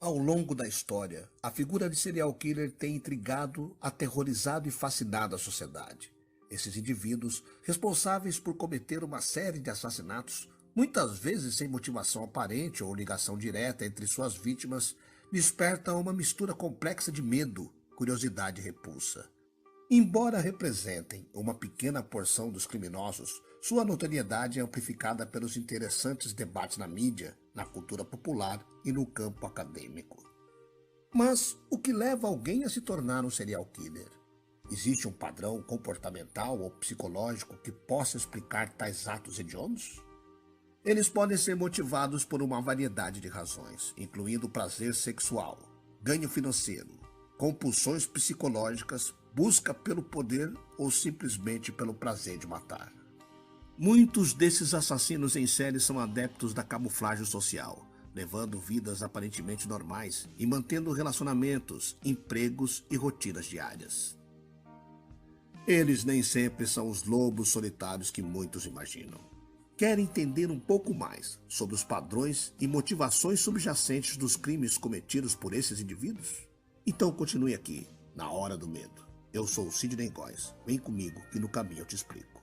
Ao longo da história, a figura de serial killer tem intrigado, aterrorizado e fascinado a sociedade. Esses indivíduos, responsáveis por cometer uma série de assassinatos, muitas vezes sem motivação aparente ou ligação direta entre suas vítimas, despertam uma mistura complexa de medo, curiosidade e repulsa. Embora representem uma pequena porção dos criminosos, sua notoriedade é amplificada pelos interessantes debates na mídia, na cultura popular e no campo acadêmico. Mas o que leva alguém a se tornar um serial killer? Existe um padrão comportamental ou psicológico que possa explicar tais atos hediondos? Eles podem ser motivados por uma variedade de razões, incluindo prazer sexual, ganho financeiro, compulsões psicológicas, busca pelo poder ou simplesmente pelo prazer de matar. Muitos desses assassinos em série são adeptos da camuflagem social, levando vidas aparentemente normais e mantendo relacionamentos, empregos e rotinas diárias. Eles nem sempre são os lobos solitários que muitos imaginam. Quer entender um pouco mais sobre os padrões e motivações subjacentes dos crimes cometidos por esses indivíduos? Então continue aqui, na Hora do Medo. Eu sou o Sidney Góes. Vem comigo que no caminho eu te explico.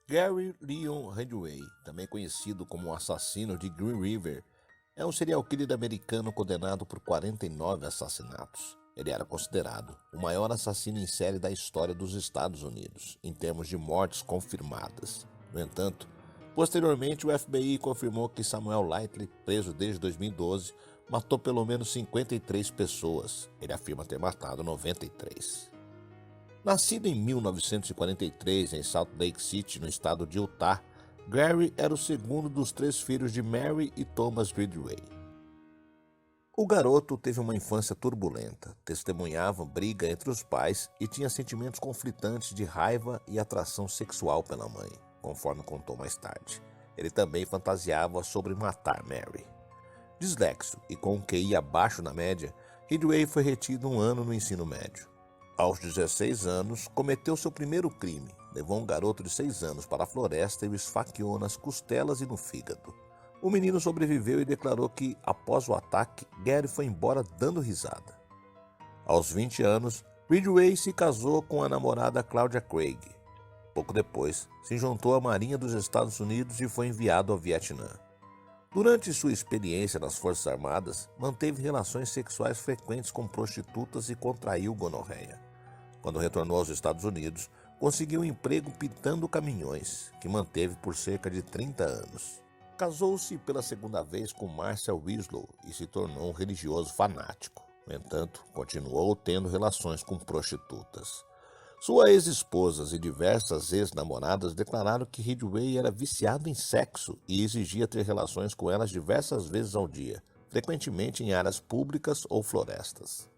Gary Leon Ridgway, também conhecido como o assassino de Green River, é um serial killer americano condenado por 49 assassinatos. Ele era considerado o maior assassino em série da história dos Estados Unidos, em termos de mortes confirmadas. No entanto, posteriormente o FBI confirmou que Samuel Lightly, preso desde 2012, matou pelo menos 53 pessoas. Ele afirma ter matado 93. Nascido em 1943 em Salt Lake City, no estado de Utah, Gary era o segundo dos 3 filhos de Mary e Thomas Ridgway. O garoto teve uma infância turbulenta, testemunhava briga entre os pais e tinha sentimentos conflitantes de raiva e atração sexual pela mãe, conforme contou mais tarde. Ele também fantasiava sobre matar Mary. Dislexo e com um QI abaixo da média, Ridgway foi retido 1 ano no ensino médio. Aos 16 anos, cometeu seu primeiro crime. Levou um garoto de 6 anos para a floresta e o esfaqueou nas costelas e no fígado. O menino sobreviveu e declarou que, após o ataque, Gary foi embora dando risada. Aos 20 anos, Ridgway se casou com a namorada Claudia Craig. Pouco depois, se juntou à Marinha dos Estados Unidos e foi enviado ao Vietnã. Durante sua experiência nas Forças Armadas, manteve relações sexuais frequentes com prostitutas e contraiu gonorreia. Quando retornou aos Estados Unidos, conseguiu um emprego pitando caminhões, que manteve por cerca de 30 anos. Casou-se pela segunda vez com Marcia Winslow e se tornou um religioso fanático. No entanto, continuou tendo relações com prostitutas. Suas ex-esposas e diversas ex-namoradas declararam que Ridgway era viciado em sexo e exigia ter relações com elas diversas vezes ao dia, frequentemente em áreas públicas ou florestas.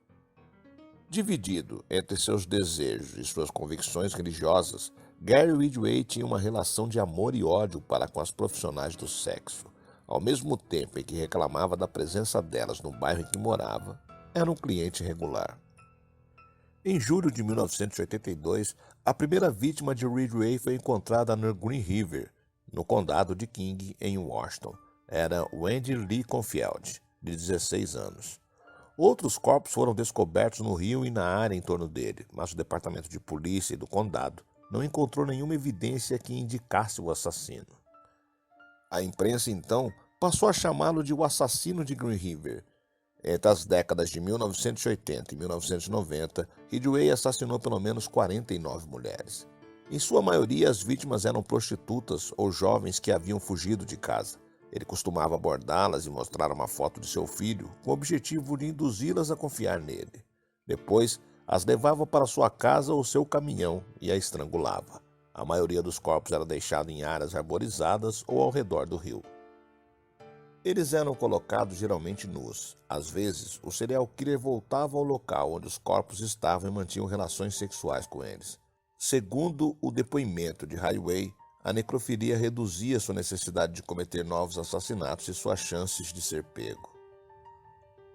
Dividido entre seus desejos e suas convicções religiosas, Gary Ridgway tinha uma relação de amor e ódio para com as profissionais do sexo. Ao mesmo tempo em que reclamava da presença delas no bairro em que morava, era um cliente regular. Em julho de 1982, a primeira vítima de Ridgway foi encontrada no Green River, no condado de King, em Washington. Era Wendy Lee Confield, de 16 anos. Outros corpos foram descobertos no rio e na área em torno dele, mas o departamento de polícia e do condado não encontrou nenhuma evidência que indicasse o assassino. A imprensa, então, passou a chamá-lo de o assassino de Green River. Entre as décadas de 1980 e 1990, Ridgway assassinou pelo menos 49 mulheres. Em sua maioria, as vítimas eram prostitutas ou jovens que haviam fugido de casa. Ele costumava abordá-las e mostrar uma foto de seu filho, com o objetivo de induzi-las a confiar nele. Depois, as levava para sua casa ou seu caminhão e a estrangulava. A maioria dos corpos era deixada em áreas arborizadas ou ao redor do rio. Eles eram colocados geralmente nus. Às vezes, o serial killer voltava ao local onde os corpos estavam e mantinham relações sexuais com eles. Segundo o depoimento de Ridgway, a necrofilia reduzia sua necessidade de cometer novos assassinatos e suas chances de ser pego.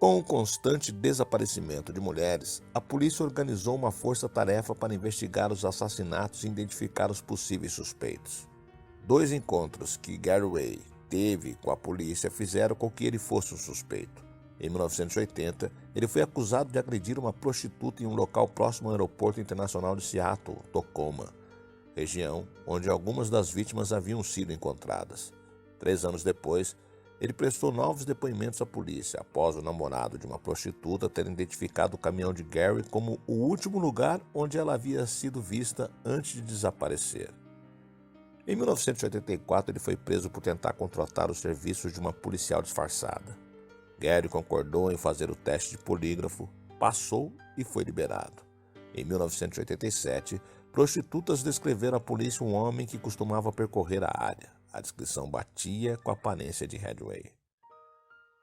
Com o constante desaparecimento de mulheres, a polícia organizou uma força-tarefa para investigar os assassinatos e identificar os possíveis suspeitos. 2 encontros que Garraway teve com a polícia fizeram com que ele fosse um suspeito. Em 1980, ele foi acusado de agredir uma prostituta em um local próximo ao aeroporto internacional de Seattle, Tacoma, região onde algumas das vítimas haviam sido encontradas. 3 anos depois, ele prestou novos depoimentos à polícia, após o namorado de uma prostituta ter identificado o caminhão de Gary como o último lugar onde ela havia sido vista antes de desaparecer. Em 1984, ele foi preso por tentar contratar os serviços de uma policial disfarçada. Gary concordou em fazer o teste de polígrafo, passou e foi liberado. Em 1987, prostitutas descreveram à polícia um homem que costumava percorrer a área. A descrição batia com a aparência de Ridgway.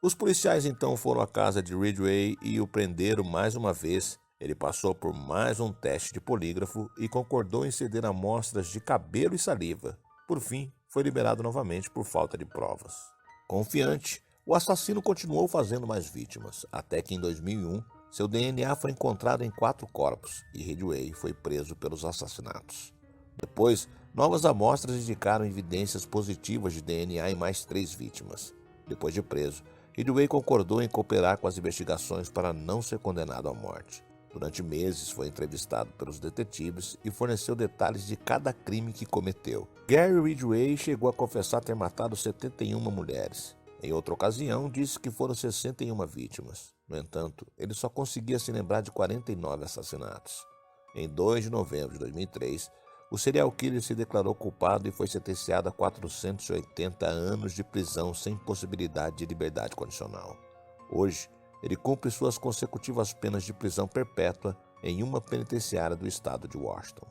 Os policiais então foram à casa de Ridgway e o prenderam mais uma vez. Ele passou por mais um teste de polígrafo e concordou em ceder amostras de cabelo e saliva. Por fim, foi liberado novamente por falta de provas. Confiante, o assassino continuou fazendo mais vítimas, até que em 2001, seu DNA foi encontrado em 4 corpos e Ridgway foi preso pelos assassinatos. Depois, novas amostras indicaram evidências positivas de DNA em mais 3 vítimas. Depois de preso, Ridgway concordou em cooperar com as investigações para não ser condenado à morte. Durante meses foi entrevistado pelos detetives e forneceu detalhes de cada crime que cometeu. Gary Ridgway chegou a confessar ter matado 71 mulheres. Em outra ocasião, disse que foram 61 vítimas. No entanto, ele só conseguia se lembrar de 49 assassinatos. Em 2 de novembro de 2003, o serial killer se declarou culpado e foi sentenciado a 480 anos de prisão sem possibilidade de liberdade condicional. Hoje, ele cumpre suas consecutivas penas de prisão perpétua em uma penitenciária do estado de Washington.